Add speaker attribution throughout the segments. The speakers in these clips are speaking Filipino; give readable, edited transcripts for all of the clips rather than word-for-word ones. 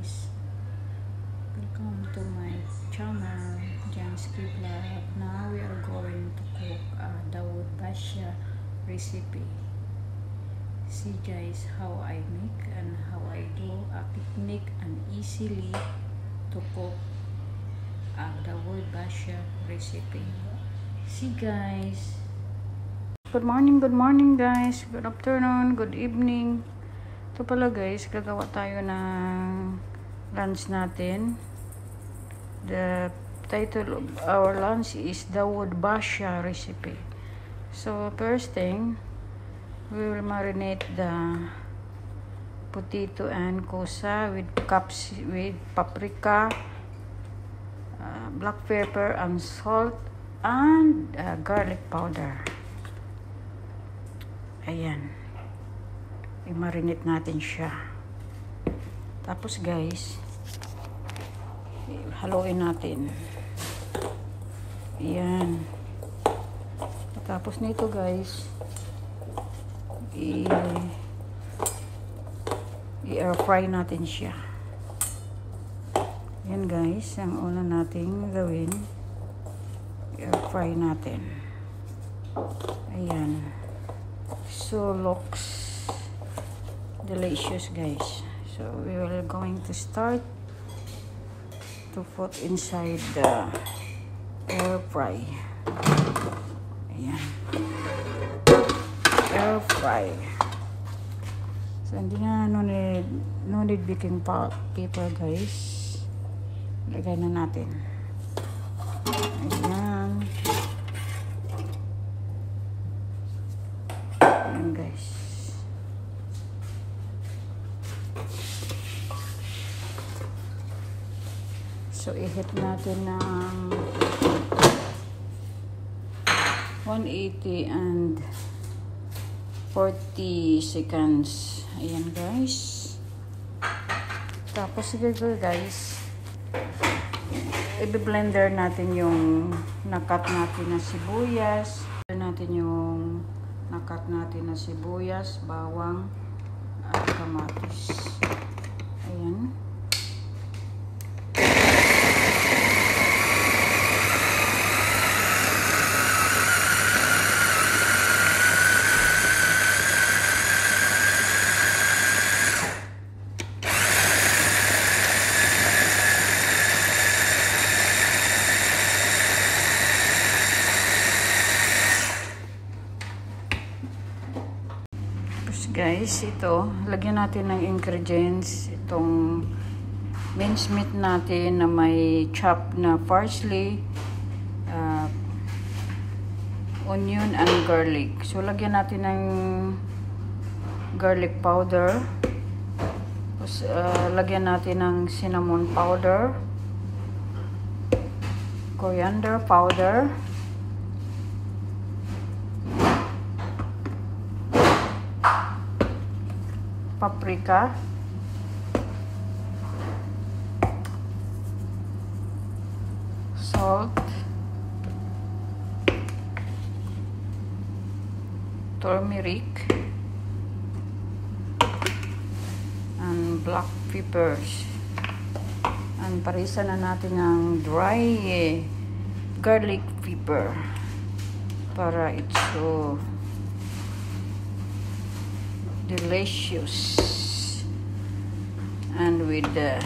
Speaker 1: guys, welcome to my channel Jansky Vlog. Now we are going to cook Dawood Basha recipe. See guys how I make and how I do a technique and easily to cook Dawood Basha recipe. See guys. Good morning guys, good afternoon, good evening. Ito pala guys, gagawa tayo ng lunch natin. The title of our lunch is Dawood Basha recipe. So first thing, we will marinate the potato and kosa with paprika, black pepper and salt, and garlic powder. Ayan. I-marinate natin siya. Tapos guys, haluin natin. Ayan. Tapos nito guys, i-air fry natin siya. Ayan guys, ang una nating gawin, i-air fry natin. Ayan. So looks delicious guys. So we will going to start to put inside the air fry. Ayan. Air fry. So hindi na no need baking paper guys. Lagay na natin. Ayan. Ayan guys. So i-hit natin ng 180 and 40 seconds. Ayan guys. Tapos sige guys, i-blender natin yung nakat natin na sibuyas. Natin yung nakat natin na sibuyas, bawang, at kamatis. Ayan. Guys, ito, lagyan natin ng ingredients. Itong minced meat natin na may chopped na parsley, onion and garlic. So lagyan natin ng garlic powder. Tapos lagyan natin ng cinnamon powder, coriander powder, paprika, salt, turmeric, and black peppers. And parisa na natin ng dry garlic pepper para it's so delicious, and with the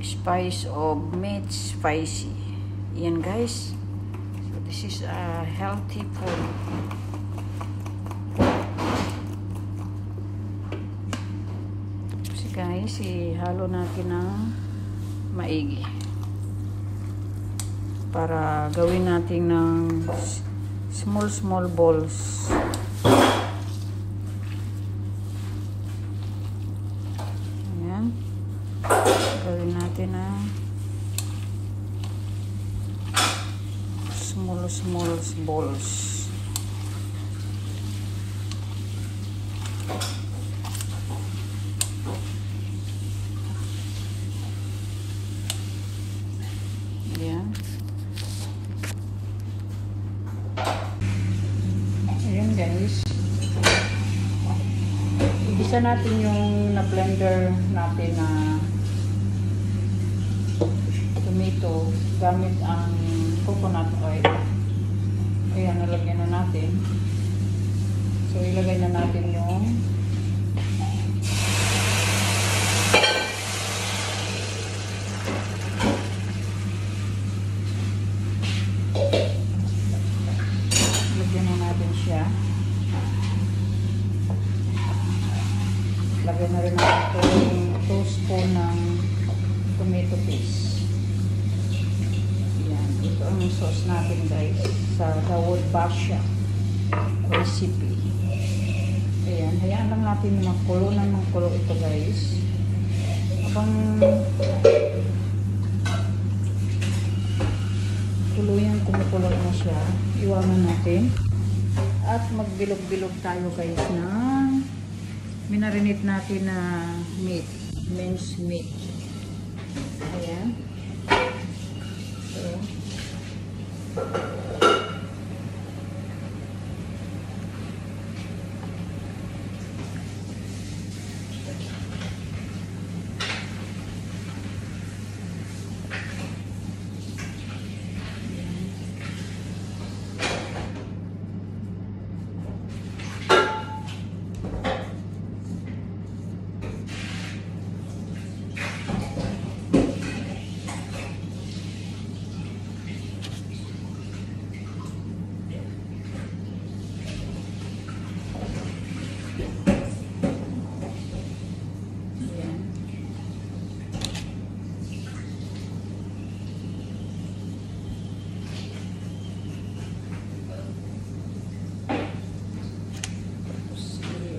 Speaker 1: spice of meat spicy. Yan guys, so this is a healthy food. So guys, ihalo natin ng maigi para gawin natin ng small balls. Gawin natin na small balls. Ayan. Ayan guys. Igisa natin yung na-blender natin na ito gamit ang coconut oil. Ayan, nalagyan na natin. So, ilagay na natin yung lagyan na natin siya. Lagyan na rin natin yung 2 spoon ng tomato paste. Ayan, ito ang sauce natin guys sa Dawood Basha recipe. Ayan, hayaan lang natin magkulo ng magkulo ito guys. Habang kuluyang kumukulo na siya, iwanan natin. At magbilog-bilog tayo guys ng minarinate natin na meat, minced meat. Ayan. So,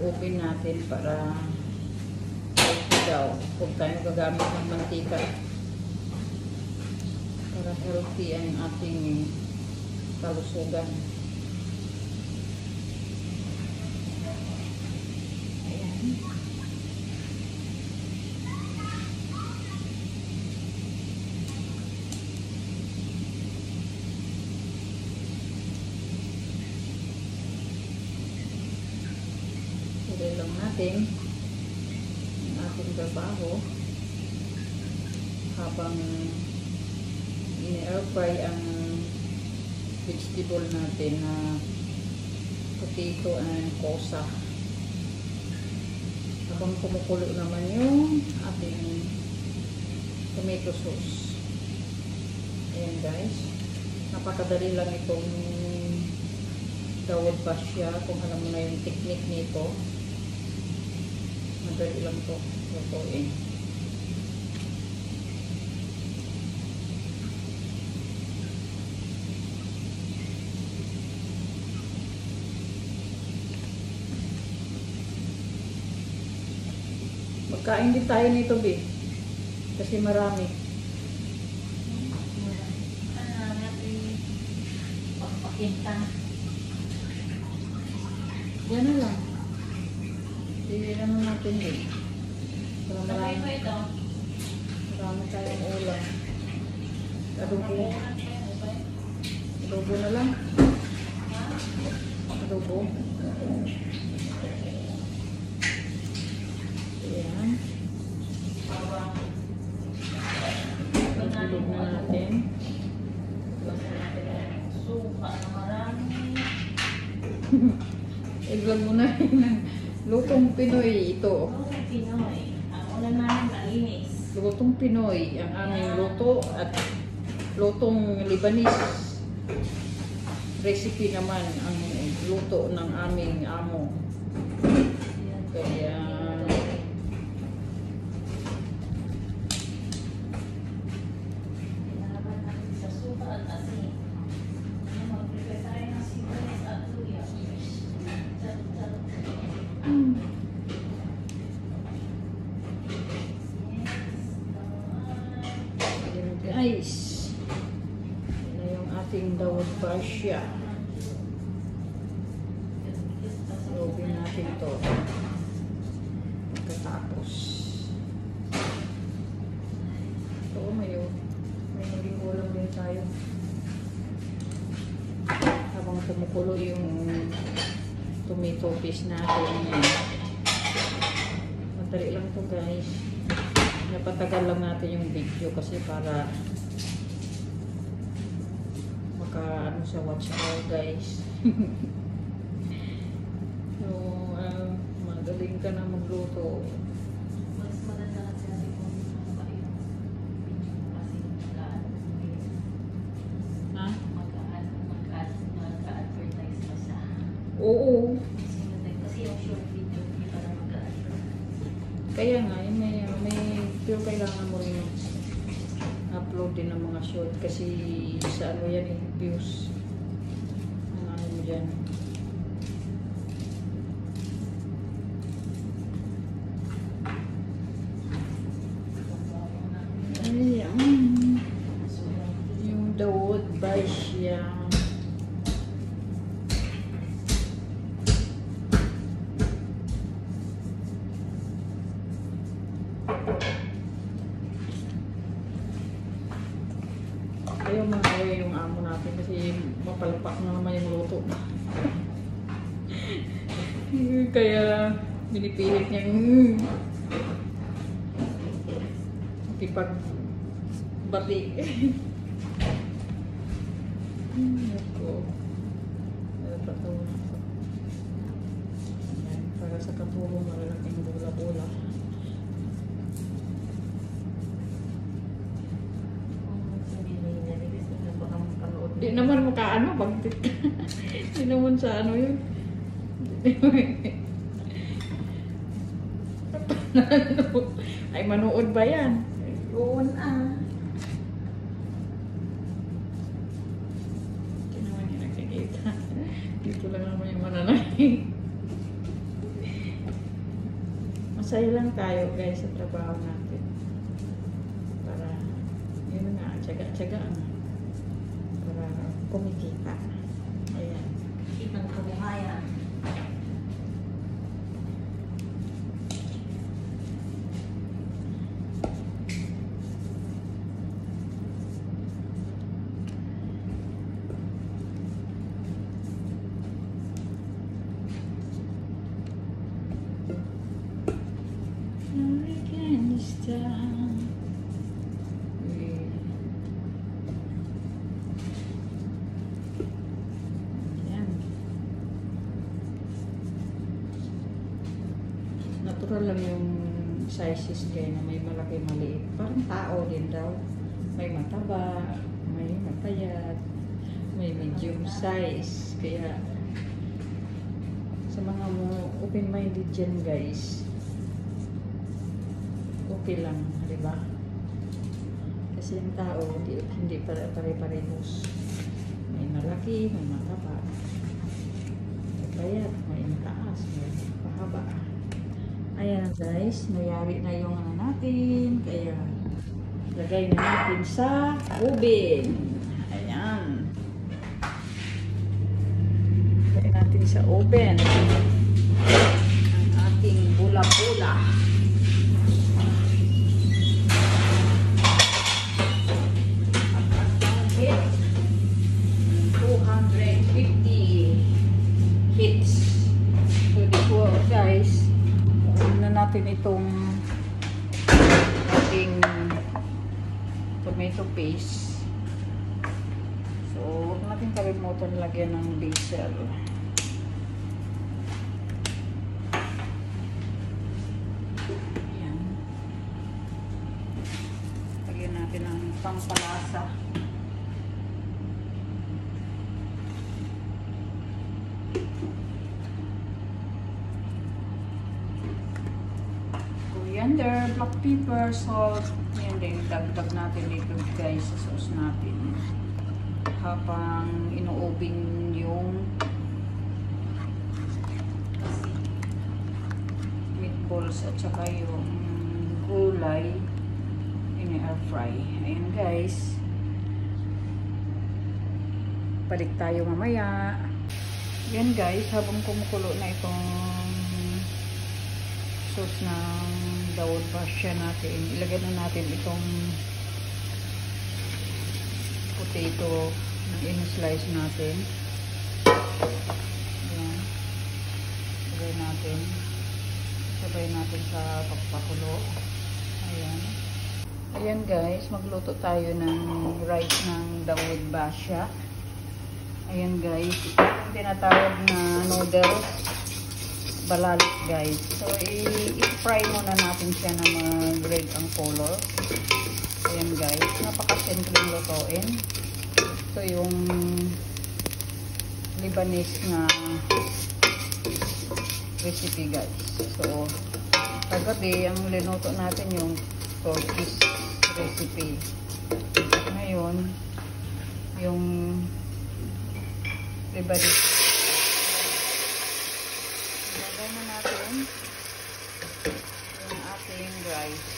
Speaker 1: open natin para healthy daw. Huwag tayong gagamit ng mantika para healthy ang ating kalusugan. Ayan. Tuloy lang natin ang ating trabaho habang in-air fry ang vegetable natin na potato and kosa. Habang kumukulo naman yung ating tomato sauce. Ayan guys, napakadali lang itong Dawood Basha kung alam mo na yung technique nito. Madali lang to lutuin. Magkain din tayo nito, B. Kasi marami.
Speaker 2: Ano natin pagpakinta.
Speaker 1: Yan na lang. Hindi naman natin din. Para
Speaker 2: Sabay
Speaker 1: marami.
Speaker 2: ba ito?
Speaker 1: Marami tayong ulam. Adobo. Adobo na lang. Adobo. Ayan. Pagbilog na natin.
Speaker 2: Suka na marami.
Speaker 1: I-vlog mo na rin. Lutong Pinoy ito.
Speaker 2: Ang Pinoy. Ang ulan namin malinis.
Speaker 1: Lutong Pinoy ang aming luto at lutong Lebanese recipe naman ang luto ng aming amo. Kaya
Speaker 2: Hinahaban natin sa suka at asin. Mag-prepare tayo ng sibuyas at luya. Charot-charot.
Speaker 1: guys, yun na yung ating Dawood Basha. Robin natin to pagkatapos. So may maging ulam din tayo habang kumukulo yung tomato paste natin. Madali lang to guys. Napatagal lang natin yung video kasi para sa watch hour, guys. So, magaling ka na magluto.
Speaker 2: Mas maganda kasi natin kung ano ba yung video kasi
Speaker 1: Ha?
Speaker 2: mag-advertise pa siya.
Speaker 1: Oo.
Speaker 2: Kasi yung short video, hindi para mag-advertise.
Speaker 1: Kaya nga, yun pero kailangan mo rin upload din ng mga short kasi sa ano yan views. Ang ano mo dyan. Ayan. Yung Dawood Basha. Ayaw mga yung amo natin kasi mapalpak na naman yung luto. Kaya binipilit niya ipagbati. Ako. Patuloy ako. Para sa katulong malalaking bola-bola. Di naman makaano, bagtit ka. Di naman sa ano yun. Ay, manood ba yan?
Speaker 2: Yun ah.
Speaker 1: Hindi naman yung nakikita. Dito lang naman yung mananay. Masaya lang tayo guys sa trabaho natin. Para, yun nga, tsaga-tsaga nga. Para kumikita. Ayan.
Speaker 2: Kitang kabuhayan. Natural lang yung sizes kaya na may malaki maliit. Parang tao din daw. May mataba, may matayat, may medium size. Kaya sa mga open-minded dyan guys, okay lang, di ba? Kasi yung tao, hindi pare-parehos. May malaki, may mataba. May payat, may mataas, may pahaba. Ayan guys, nayari na yung ano natin. Kaya, lagay na natin sa oven. Ayan. Lagay natin sa oven. Ang ating bula-bula. Hit 250 hits. So dito guys, na natin itong ating tomato paste. So huwag natin kalimutan lagyan ng basil. Ayan. Lagyan natin ng pampalasa. Coriander, black pepper, salt. Yan din, dagdag natin dito guys sa sauce natin. Habang ino-oven yung meatballs at saka yung gulay, ini-air fry. Ayan guys. Balik tayo mamaya. Yan guys, habang kumukulo na itong sauce ng Dawood Basha natin, ilagay na natin itong potato na in-slice natin. Ayan. Ilagay natin. Sabay natin sa pagpakulo. Ayan. Ayan guys, magluto tayo ng rice ng Dawood Basha.
Speaker 1: Ayan guys, ito yung tinatawag na noodles balalit guys. So i-fry muna natin siya na mag-red ang color. Ayan guys, napaka-simpleng lutuin. Ito yung Lebanese na recipe guys. So kagabi ang linuto natin yung Turkish recipe. Ngayon yung Lebanese. Ilagay na natin yung ating rice.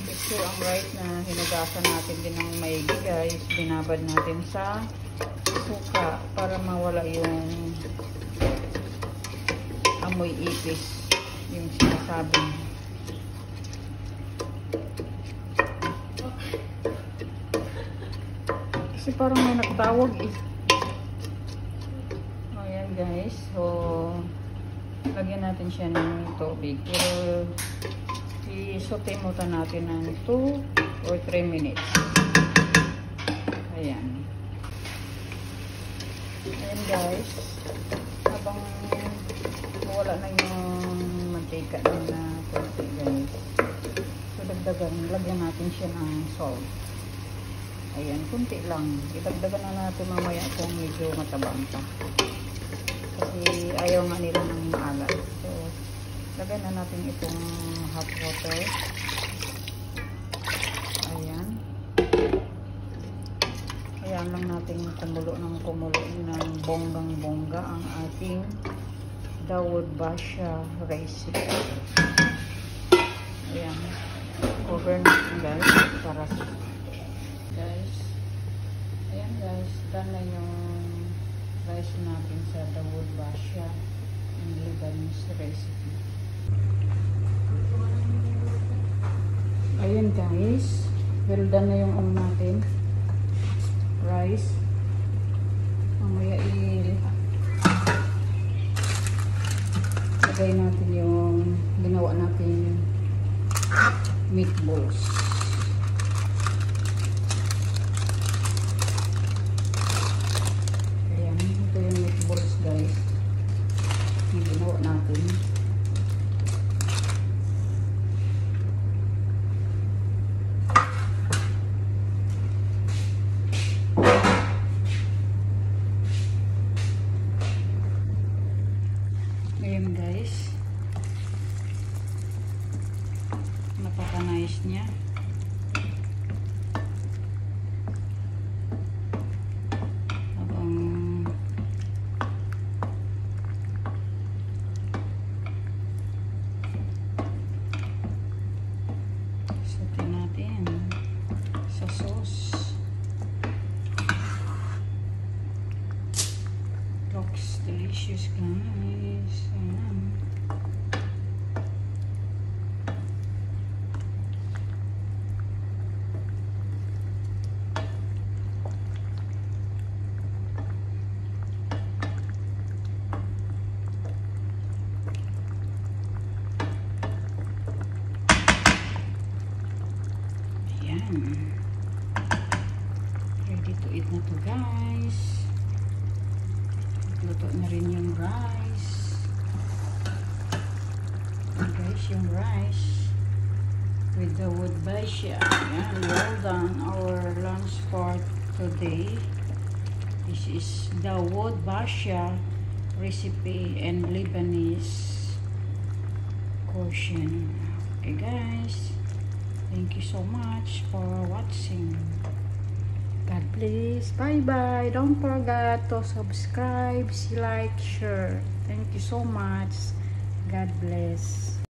Speaker 1: Ito ang rice na hinugasan natin din ng maigi guys. Binabad natin sa suka para mawala yung amoy ipis, yung sinasabing. Kasi parang may nagtawag eh. Ayan guys, so lagyan natin siya ng tubig. Pero i-saute muna natin ng 2 or 3 minutes. Ayan. Ayan guys, habang wala na yung mantika na konti guys, so dagdagan, lagyan natin siya ng salt. Ayan, kunti lang. Idagdagan na natin mamaya kung medyo matabang pa, kasi ayaw nga nila ng maalat. So lagyan na natin itong hot water. Ayan. Ayan lang natin kumulo ng bonggang-bongga ang ating Dawood Basha recipe. Ayan. Cover natin guys. Para guys. Ayan guys. Done na yung rice natin sa Dawood Basha in Lebanese recipe. Ayan guys. Well done na yung natin. Rice. Mamaya lagay natin yung ginawa natin meatballs. Ayan, ito yung meatballs guys, yung ginawa natin. Ayan guys, napaka-nice niya. Habang saute natin sa sauce. Looks delicious guys. Ayan. Ready to eat na to guys. Luto na rin yung rice. And guys, yung rice with the Dawood Basha. Ayan, well done. Our lunch for today. This is Dawood Basha recipe and Lebanese cuisine. Okay guys, thank you so much for watching. God bless. Bye bye. Don't forget to subscribe, like, share. Thank you so much. God bless.